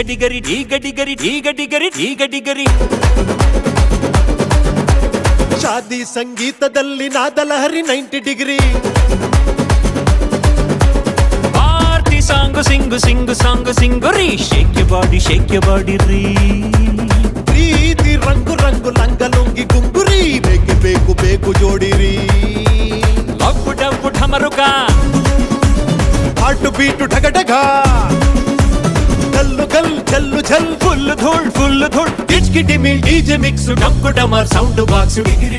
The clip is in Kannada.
ಡಿಗರಿ ಡಿಗರಿ ಡಿಗರಿ ಡಿಗರಿ ಶಾದಿ ಸಂಗೀತದಲ್ಲಿ ನಾದಲಹರಿ 90 ಡಿಗ್ರಿ ಪಾರ್ಟಿ ಸಾಂಗು ಸಿಂಗು ಸಿಂಗುರಿ ಶೇಕ್ ಯು ಬಾಡಿ ರೀ ಪ್ರೀತಿ ರಂಗು ರಂಗು ಲಂಗಲುಂಗಿ ಗುಂಗುರಿ ಬೇಕೆ ಬೇಕು ಜೋಡಿರಿ ಲಬ್ಬು ಡಬ್ಬು ಢಮರುಕ ಹಾಟು ಬೀಟು ಢಗಢಗ ಗಲ್ಲು ಗಲ್ ಝಲ್ಲು ಝಲ್ ಫುಲ್ ಧೂಳ್ ಡಿಚ್ಕಿ ಡಿಮಿಲ್ ಡಿಜೆ ಮಿಕ್ಸ್ ಡಂಕು ಡಮರ್ ಸೌಂಡ್ ಬಾಕ್ಸ್